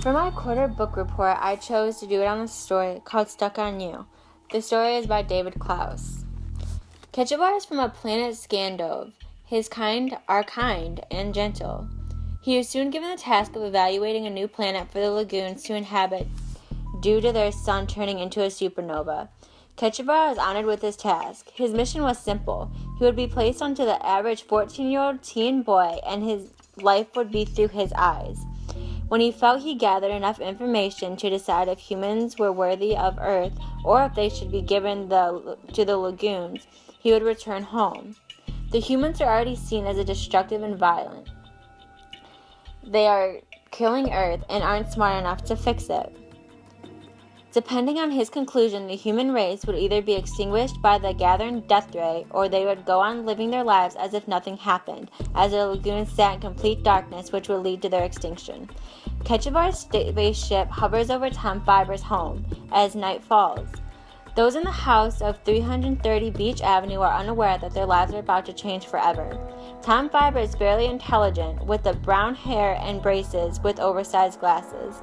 For my quarter book report, I chose to do it on a story called Stuck on You. The story is by David Klass. Ketchabar is from a planet Scandove. His kind are kind and gentle. He is soon given the task of evaluating a new planet for the lagoons to inhabit due to their sun turning into a supernova. Ketchabar is honored with this task. His mission was simple. He would be placed onto the average 14-year-old teen boy, and his life would be through his eyes. When he felt he gathered enough information to decide if humans were worthy of Earth or if they should be given to the lagoons, he would return home. The humans are already seen as destructive and violent. They are killing Earth and aren't smart enough to fix it. Depending on his conclusion, the human race would either be extinguished by the gathering death ray, or they would go on living their lives as if nothing happened, as the lagoons sat in complete darkness, which would lead to their extinction. Ketchabar's spaceship hovers over Tom Fiber's home as night falls. Those in the house of 330 Beach Avenue are unaware that their lives are about to change forever. Tom Fiber is barely intelligent, with the brown hair and braces with oversized glasses.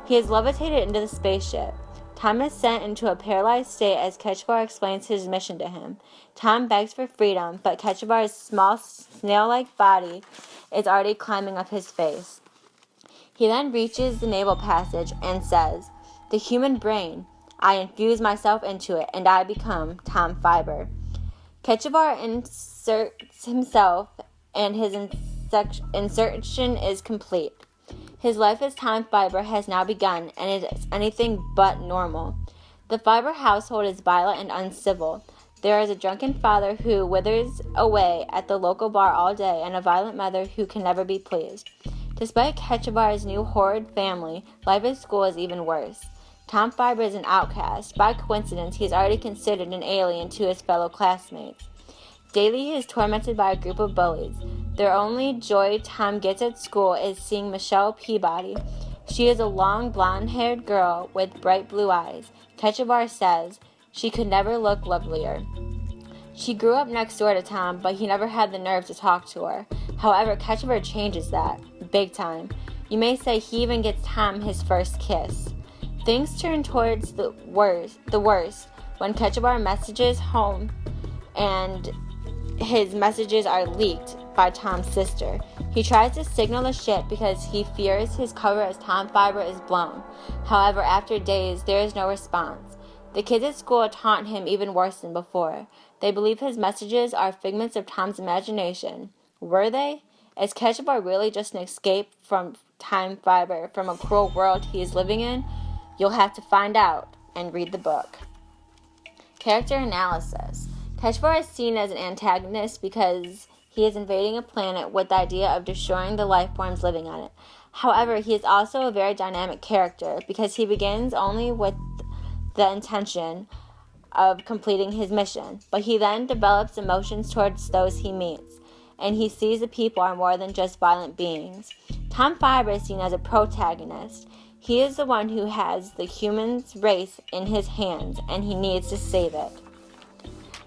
He is levitated into the spaceship. Tom is sent into a paralyzed state as Ketchabar explains his mission to him. Tom begs for freedom, but Ketchabar's small snail-like body is already climbing up his face. He then reaches the naval passage and says, "The human brain. I infuse myself into it, and I become Tom Fiber." Ketchabar inserts himself, and his insertion is complete. His life as Tom Fiber has now begun, and it is anything but normal. The Fiber household is violent and uncivil. There is a drunken father who withers away at the local bar all day, and a violent mother who can never be pleased. Despite Ketchabar's new horrid family, life at school is even worse. Tom Fiber is an outcast. By coincidence, he is already considered an alien to his fellow classmates. Daily, he is tormented by a group of bullies. Their only joy Tom gets at school is seeing Michelle Peabody. She is a long, blonde-haired girl with bright blue eyes. Ketchabar says she could never look lovelier. She grew up next door to Tom, but he never had the nerve to talk to her. However, Ketchabar changes that, big time. You may say he even gets Tom his first kiss. Things turn towards the worst when Ketchabar messages home, and his messages are leaked by Tom's sister. He tries to signal the ship because he fears his cover as Tom Fiber is blown. However, after days, there is no response. The kids at school taunt him even worse than before. They believe his messages are figments of Tom's imagination. Were they? Is Ketchabar really just an escape from Tom Fiber, from a cruel world he is living in? You'll have to find out and read the book. Character analysis. Ketchabar is seen as an antagonist because he is invading a planet with the idea of destroying the life forms living on it. However, he is also a very dynamic character because he begins only with the intention of completing his mission, but he then develops emotions towards those he meets, and he sees the people are more than just violent beings. Tom Fiber is seen as a protagonist. He is the one who has the human race in his hands, and he needs to save it.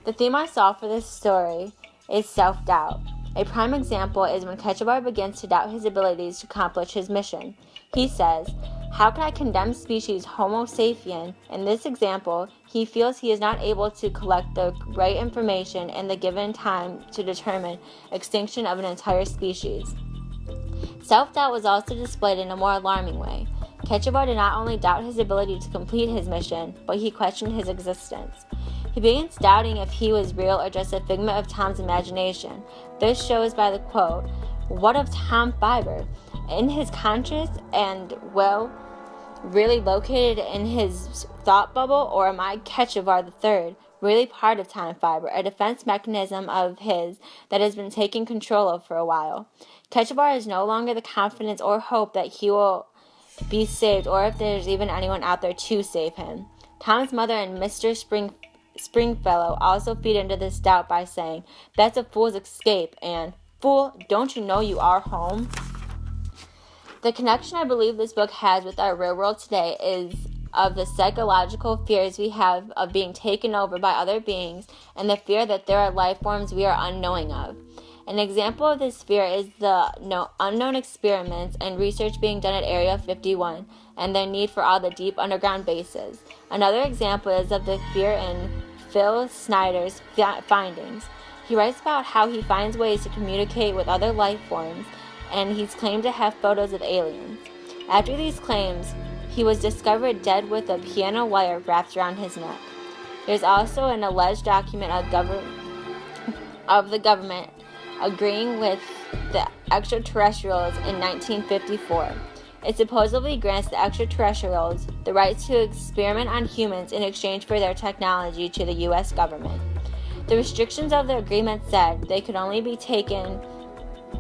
The theme I saw for this story is self-doubt. A prime example is when Ketchabar begins to doubt his abilities to accomplish his mission. He says, "How can I condemn species Homo sapien?" In this example, he feels he is not able to collect the right information in the given time to determine extinction of an entire species. Self-doubt was also displayed in a more alarming way. Ketchabar did not only doubt his ability to complete his mission, but he questioned his existence. He begins doubting if he was real or just a figment of Tom's imagination. This shows by the quote, "What of Tom Fiber? In his conscious and will really located in his thought bubble, or am I Ketchabar III, really part of Tom Fiber, a defense mechanism of his that has been taking control of for a while?" Ketchabar is no longer the confidence or hope that he will be saved, or if there's even anyone out there to save him. Tom's mother and Mr. Springfellow also feed into this doubt by saying, "That's a fool's escape," and "Fool, don't you know you are home?" The connection I believe this book has with our real world today is of the psychological fears we have of being taken over by other beings, and the fear that there are life forms we are unknowing of. An example of this fear is the unknown experiments and research being done at Area 51 and their need for all the deep underground bases. Another example is of the fear in Phil Snyder's findings. He writes about how he finds ways to communicate with other life forms, and he's claimed to have photos of aliens. After these claims, he was discovered dead with a piano wire wrapped around his neck. There's also an alleged document of the government agreeing with the extraterrestrials in 1954. It supposedly grants the extraterrestrials the rights to experiment on humans in exchange for their technology to the U.S. government. The restrictions of the agreement said they could only be taken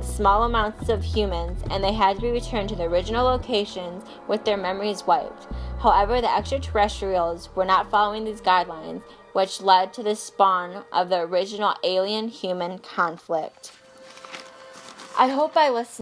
small amounts of humans, and they had to be returned to the original locations with their memories wiped. However, the extraterrestrials were not following these guidelines, which led to the spawn of the original alien-human conflict. I hope by listening